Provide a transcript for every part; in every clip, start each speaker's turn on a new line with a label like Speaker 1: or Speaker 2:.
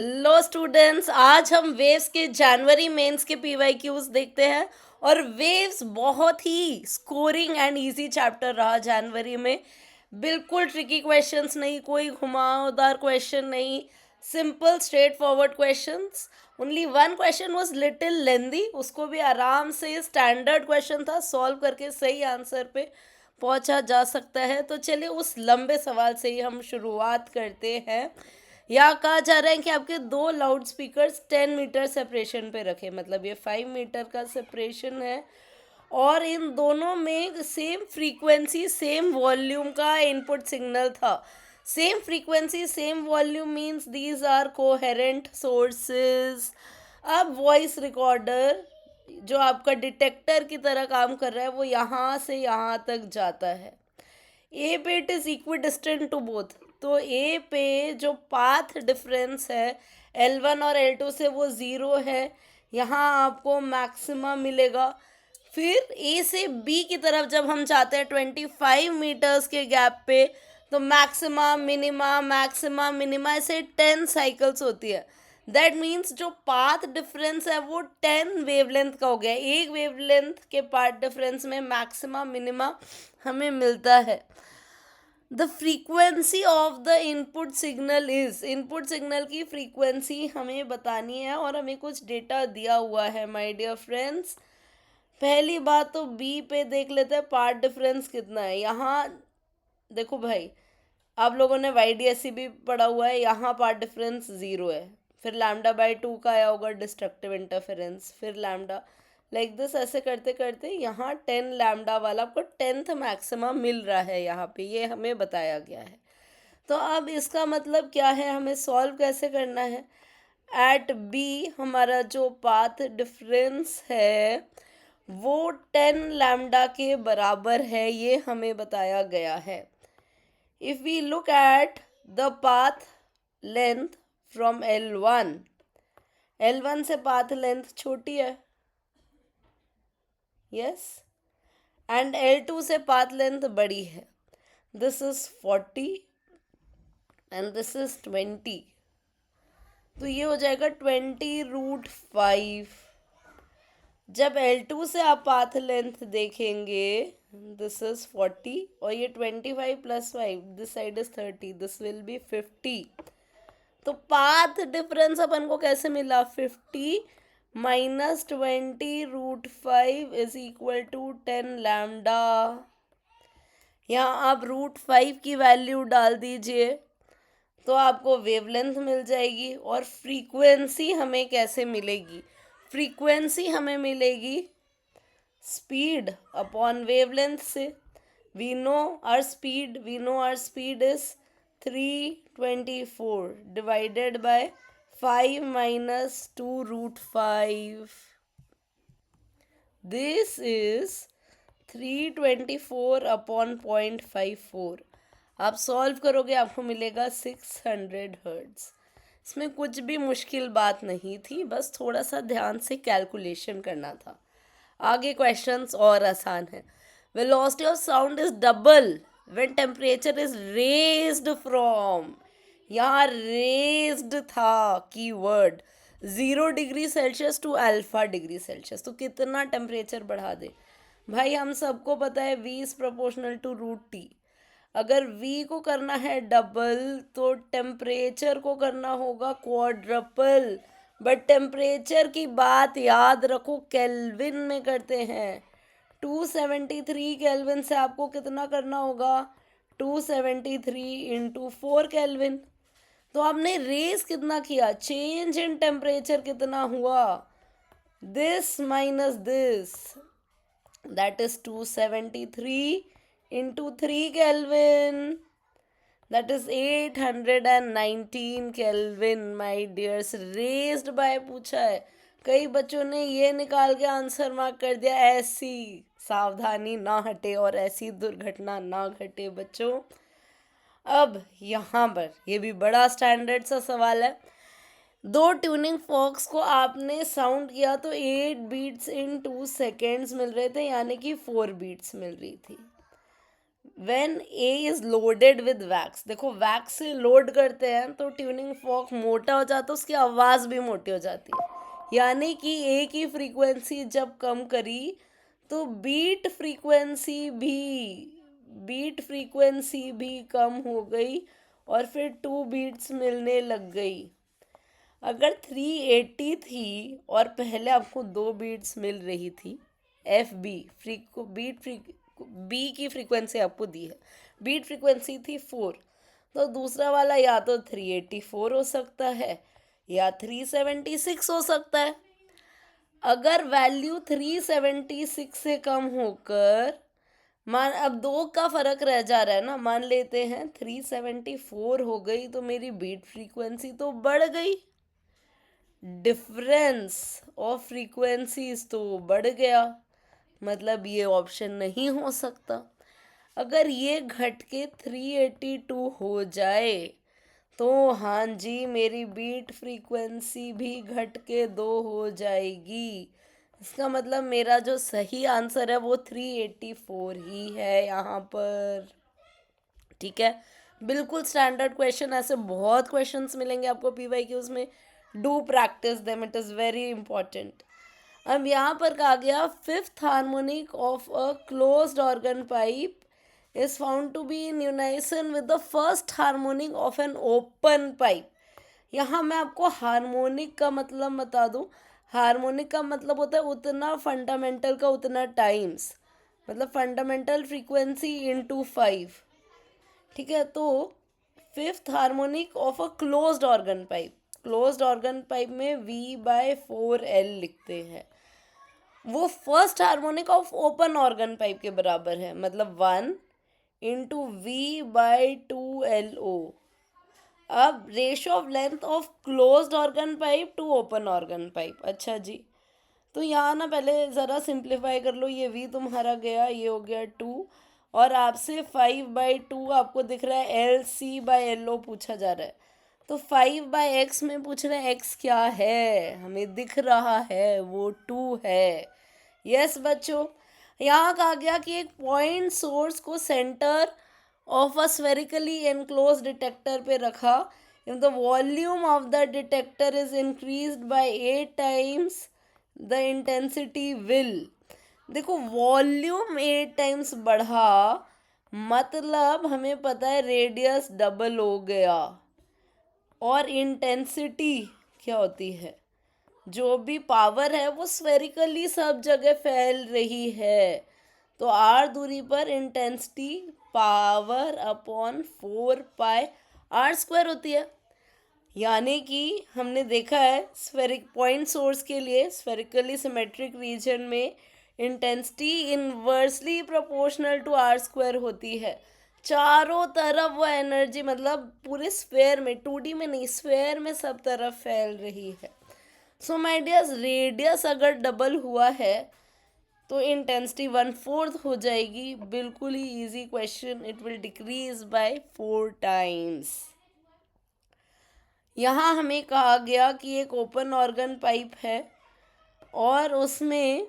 Speaker 1: Hello students, आज हम waves के जनवरी मेंस के पीवाईक्यूज देखते हैं। और वेव्स बहुत ही स्कोरिंग एंड इजी चैप्टर रहा जनवरी में। बिल्कुल ट्रिकी क्वेश्चंस नहीं, कोई घुमावदार क्वेश्चन नहीं, simple straight forward questions. Only one question was little lengthy, उसको भी आराम से स्टैंडर्ड क्वेश्चन था, सॉल्व करके सही आंसर पे पहुंचा जा सकता है। तो चलिए उस लंबे सवाल से ही हम शुरुआत करते हैं। यहाँ कहा जा रहा है कि आपके दो लाउड स्पीकर्स 10 मीटर सेपरेशन पे रखे, मतलब ये 5 मीटर का सेपरेशन है। और इन दोनों में सेम फ्रीक्वेंसी सेम वॉल्यूम का इनपुट सिग्नल था। Same frequency same volume means these are coherent sources. अब वॉइस रिकॉर्डर जो आपका डिटेक्टर की तरह काम कर रहा है वो यहाँ से यहाँ तक जाता है। ए पे it is equidistant to both, तो ए पे जो पाथ डिफरेंस है L1 और L2 से वो ज़ीरो है। यहाँ आपको मैक्सिमा मिलेगा। फिर ए से बी की तरफ जब हम जाते हैं 25 मीटर्स के गैप पे, तो मैक्सिमा मिनिमा ऐसे 10 साइकिल्स होती है। दैट मीन्स जो पाथ डिफरेंस है वो 10 वेवलेंथ का हो गया। एक वेवलेंथ के पाथ डिफरेंस में मैक्सिमा मिनिमा हमें मिलता है। The frequency of the input signal is, input signal की फ्रीक्वेंसी हमें बतानी है और हमें कुछ डेटा दिया हुआ है माय डियर फ्रेंड्स। पहली बात तो बी पे देख लेते हैं पार्ट डिफरेंस कितना है। यहाँ देखो भाई, आप लोगों ने YDSC भी पढ़ा हुआ है, यहाँ पार्ट डिफरेंस ज़ीरो है। फिर λ/2 का आया होगा डिस्ट्रक्टिव इंटरफेरेंस, फिर लैम्डा, लाइक दिस ऐसे करते करते यहाँ 10 लैम्डा वाला आपको 10th मैक्सिमम मिल रहा है। यहाँ पे ये हमें बताया गया है। तो अब इसका मतलब क्या है, हमें सॉल्व कैसे करना है। एट बी हमारा जो पाथ डिफरेंस है वो 10 लैम्डा के बराबर है, ये हमें बताया गया है। If we look at the path length from L1, L1 से path length छोटी है, yes, and L2 से path length बड़ी है। This is 40 and this is 20, तो ये हो जाएगा 20√5। जब L2 से आप पाथ लेंथ देखेंगे, दिस इज 40 और ये 25 + 5, this side is 30, this will be 50। तो पाथ डिफरेंस अपन को कैसे मिला, 50 - 20√5 इज इक्वल टू 10 लैम्डा। यहाँ आप √5 की वैल्यू डाल दीजिए तो आपको वेवलेंथ मिल जाएगी। और फ्रीक्वेंसी हमें कैसे मिलेगी, फ्रीक्वेंसी हमें मिलेगी स्पीड अपॉन वेवलेंथ से। We know our speed is 324 divided by 5 - 2√5, this is 324 upon 0.54। आप सॉल्व करोगे आपको मिलेगा 600 हर्ट्ज। इसमें कुछ भी मुश्किल बात नहीं थी, बस थोड़ा सा ध्यान से कैलकुलेशन करना था। आगे क्वेश्चंस और आसान है। Velocity of sound is double when temperature is raised from, यहाँ रेज्ड था keyword, 0 degree Celsius to α degree Celsius. तो कितना टेम्परेचर बढ़ा दे भाई, हम सबको पता है V is proportional to √T। अगर V को करना है डबल तो टेम्परेचर को करना होगा क्वाड्रपल। बट टेम्परेचर की बात याद रखो, केल्विन में करते हैं। 273 केल्विन से आपको कितना करना होगा, 273 × 4 केल्विन। तो आपने रेस कितना किया, चेंज इन टेम्परेचर कितना हुआ, this minus this, that is 273 × 3 Kelvin, that is 819 Kelvin my dears। Raised bye पूछा है, कई बच्चों ने ये निकाल के आंसर मार्क कर दिया। ऐसी सावधानी ना हटे और ऐसी दुर्घटना ना घटे बच्चों। अब यहाँ पर ये भी बड़ा स्टैंडर्ड सा सवाल है। दो ट्यूनिंग फॉक्स को आपने साउंड किया तो 8 बीट्स इन 2 सेकेंड्स मिल रहे थे, यानी कि 4 बीट्स मिल रही थी। When A is loaded with wax, देखो वैक्स से लोड करते हैं तो ट्यूनिंग फॉर्क मोटा हो जाता है, उसकी आवाज़ भी मोटी हो जाती है। यानी कि ए की फ्रीक्वेंसी जब कम करी तो बीट फ्रीक्वेंसी भी कम हो गई और फिर 2 बीट्स मिलने लग गई। अगर 380 थी और पहले आपको 2 बीट्स मिल रही थी, एफ बी बी की फ्रीक्वेंसी आपको दी है, बीट फ्रीक्वेंसी थी 4, तो दूसरा वाला या तो 384 हो सकता है या 376 हो सकता है। अगर वैल्यू 376 से कम होकर, मान अब 2 का फर्क रह जा रहा है ना, मान लेते हैं 374 हो गई तो मेरी बीट फ्रीक्वेंसी तो बढ़ गई, डिफरेंस ऑफ फ्रीक्वेंसीज तो बढ़ गया, मतलब ये ऑप्शन नहीं हो सकता। अगर ये घट के 382 हो जाए तो हाँ जी, मेरी बीट फ्रीक्वेंसी भी घट के 2 हो जाएगी। इसका मतलब मेरा जो सही आंसर है वो 384 ही है यहाँ पर। ठीक है, बिल्कुल स्टैंडर्ड क्वेश्चन, ऐसे बहुत क्वेश्चंस मिलेंगे आपको पीवाई क्यूज में। Do practice them, it is very important. अब यहाँ पर कहा गया fifth harmonic of a closed organ pipe is found to be in unison with the first harmonic of an open pipe। यहाँ मैं आपको हार्मोनिक का मतलब बता दूँ। हार्मोनिक का मतलब होता है उतना फंडामेंटल का उतना टाइम्स, मतलब फंडामेंटल फ्रीक्वेंसी इंटू 5। ठीक है, तो fifth harmonic of a closed organ pipe, closed organ pipe में V/4L लिखते हैं, वो first harmonic of open organ pipe के बराबर है, मतलब 1/V/2LO। अब ratio of length of closed organ pipe to open organ pipe. अच्छा जी, तो यहाँ ना पहले ज़रा सिंप्लीफाई कर लो, ये V तुम्हारा गया, ये हो गया 2, और आपसे 5/2 आपको दिख रहा है, LC/LO पूछा जा रहा है, तो 5/x में पूछ रहे हैं x क्या है, हमें दिख रहा है वो 2 है। यस बच्चों, यहाँ कहा गया कि एक पॉइंट सोर्स को centre of a spherically enclose detector पे रखा, if the volume of the detector is increased by 8 times the intensity will. देखो वॉल्यूम 8 टाइम्स बढ़ा, मतलब हमें पता है रेडियस डबल हो गया, और इंटेंसिटी क्या होती है, जो भी पावर है वो स्फेरिकली सब जगह फैल रही है, तो आर दूरी पर इंटेंसिटी पावर अपॉन 4πr² होती है। यानी कि हमने देखा है स्फेरिक पॉइंट सोर्स के लिए स्फेरिकली सिमेट्रिक रीजन में intensity inversely proportional to r² होती है। चारों तरफ वो एनर्जी, मतलब पूरे स्फेयर में, 2D में नहीं, स्फेयर में सब तरफ फैल रही है। सो माय डियर्स, रेडियस अगर डबल हुआ है तो इंटेंसिटी 1/4 हो जाएगी। बिल्कुल ही easy question, it will decrease by 4 times. यहाँ हमें कहा गया कि एक ओपन ऑर्गन पाइप है और उसमें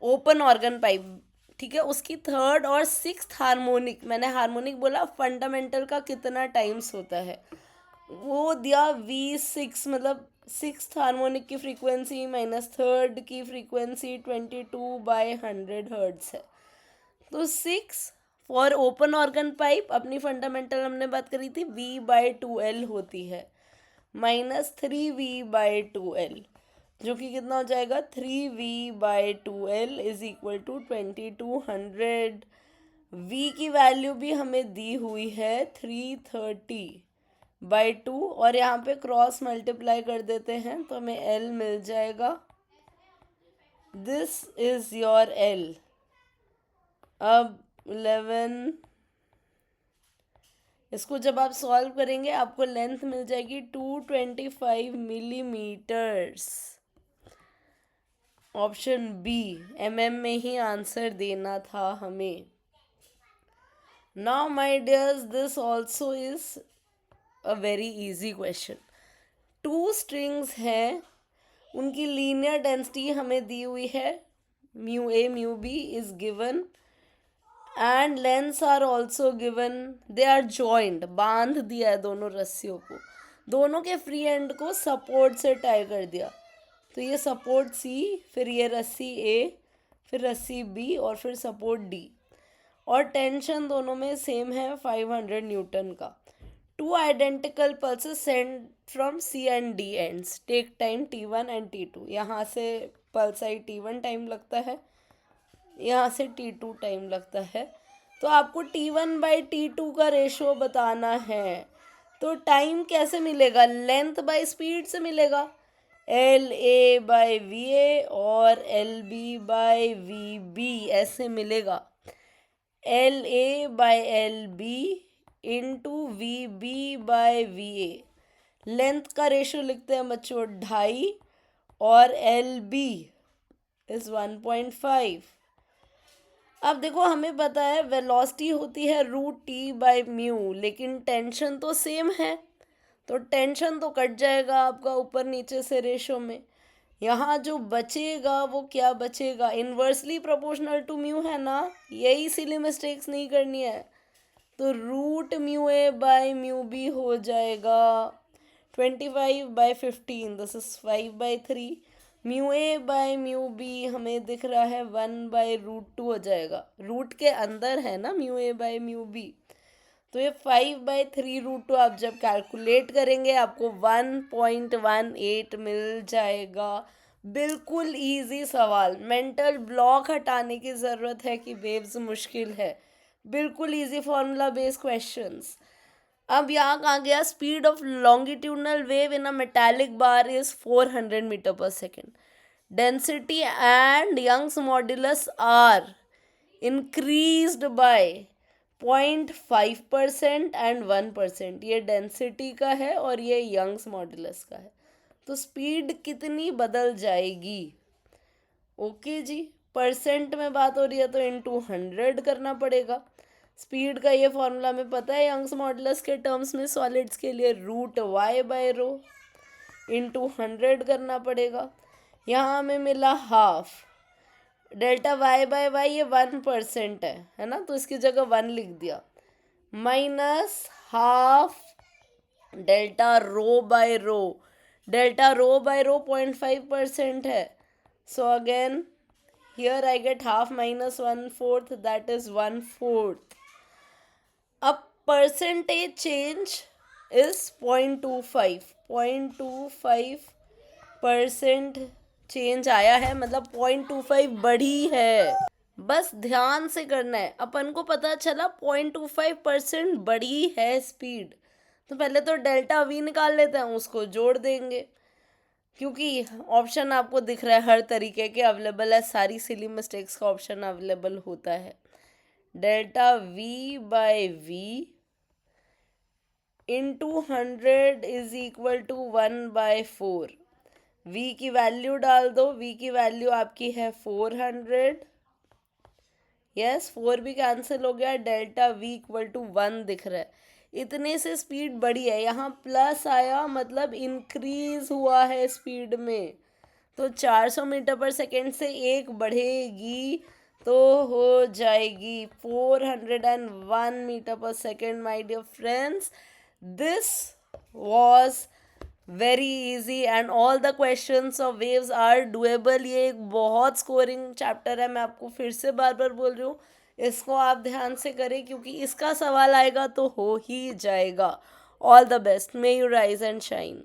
Speaker 1: ओपन ऑर्गन पाइप, ठीक है, उसकी थर्ड और सिक्स्थ हार्मोनिक, मैंने हार्मोनिक बोला फंडामेंटल का कितना टाइम्स होता है, वो दिया V6, मतलब सिक्स्थ हार्मोनिक की फ्रीक्वेंसी माइनस थर्ड की फ्रीक्वेंसी 22/100 हर्ट्ज है। तो 6 फॉर ओपन ऑर्गन पाइप, अपनी फंडामेंटल हमने बात करी थी, V/2L होती है, -3V/2L, जो कि कितना हो जाएगा, 3V/2L is equal to 2200। V की वैल्यू भी हमें दी हुई है 330/2, और यहाँ पे क्रॉस मल्टीप्लाई कर देते हैं तो हमें L मिल जाएगा। This is your L। अब 11, इसको जब आप सॉल्व करेंगे आपको लेंथ मिल जाएगी 225 मिलीमीटर्स। ऑप्शन बी, mm में ही आंसर देना था हमें। Now my dears, this also is a very easy question. 2 strings हैं, उनकी लीनियर डेंसिटी हमें दी हुई है, μA μB is given, and lens are also given, they are joint, बांध दिया है दोनों रस्सियों को, दोनों के फ्री एंड को सपोर्ट से टाई कर दिया। तो ये सपोर्ट सी, फिर ये रस्सी ए, फिर रस्सी बी और फिर सपोर्ट डी, और टेंशन दोनों में सेम है 500 न्यूटन का। Two identical pulses send from C and D ends take time T1 and T2। यहाँ से पल्स आई T1 टाइम लगता है, यहाँ से T2 टाइम लगता है। तो आपको T1/T2 का रेशो बताना है। तो टाइम कैसे मिलेगा? लेंथ बाय स्पीड से मिलेगा, LA/VA और LB/VB ऐसे मिलेगा। LA/LB इंटू VB/VA, लेंथ का रेशो लिखते हैं बच्चों 2.5 और LB इज 1.5। अब देखो हमें पता है वेलोसिटी होती है √T/μ, लेकिन टेंशन तो सेम है, तो टेंशन तो कट जाएगा आपका ऊपर नीचे से रेशो में। यहाँ जो बचेगा वो क्या बचेगा? इन्वर्सली प्रोपोर्शनल टू म्यू है ना, यही सिली मिस्टेक्स नहीं करनी है। तो √μA/μB हो जाएगा 25/15, दिस इज 5/3। μA/μB हमें दिख रहा है 1/√2 हो जाएगा, रूट के अंदर है ना μA/μB। तो ये 5/3√2 आप जब कैलकुलेट करेंगे आपको 1.18 मिल जाएगा। बिल्कुल इजी सवाल, मेंटल ब्लॉक हटाने की ज़रूरत है कि वेव्स मुश्किल है, बिल्कुल इजी फॉर्मूला बेस्ड क्वेश्चंस। अब यहाँ कहाँ गया? Speed of longitudinal wave in a metallic bar is 400 metre पर second. Density and Young's modulus are increased by 0.5% and 1%। ये डेंसिटी का है और ये यंग्स मॉड्यूलस का है। तो स्पीड कितनी बदल जाएगी? ओके जी, परसेंट में बात हो रही है तो इंटू 100 करना पड़ेगा। स्पीड का ये फॉर्मूला हमें पता है यंग्स मॉडुलस के टर्म्स में सॉलिड्स के लिए, √Y/ρ इंटू 100 करना पड़ेगा। यहाँ हमें मिला हाफ, ΔY/Y ये 1% है ना, तो इसकी जगह 1 लिख दिया, माइनस हाफ Δρ/ρ, Δρ/ρ 0.5% है। So again here I get half minus 1/4, that is 1/4. अब percentage change is 0.25, 0.25% चेंज आया है, मतलब 0.25 बढ़ी है। बस ध्यान से करना है, अपन को पता चला 0.25% बढ़ी है स्पीड, तो पहले तो ΔV निकाल लेते हैं, उसको जोड़ देंगे, क्योंकि ऑप्शन आपको दिख रहा है हर तरीके के अवेलेबल है, सारी सिली मिस्टेक्स का ऑप्शन अवेलेबल होता है। ΔV/V into 100 is equal to 1/4। V की वैल्यू डाल दो, V की वैल्यू आपकी है 400, यस 4 भी कैंसिल हो गया, ΔV इक्वल टू 1 दिख रहा है। इतने से स्पीड बढ़ी है, यहाँ प्लस आया मतलब इंक्रीज हुआ है स्पीड में, तो 400 मीटर पर सेकेंड से एक बढ़ेगी तो हो जाएगी 401 मीटर पर second. My dear friends, this was very easy and all the questions of waves are doable. ये एक बहुत स्कोरिंग चैप्टर है, मैं आपको फिर से बार बार बोल रही हूँ, इसको आप ध्यान से करें क्योंकि इसका सवाल आएगा तो हो ही जाएगा। All the best, may you rise and shine.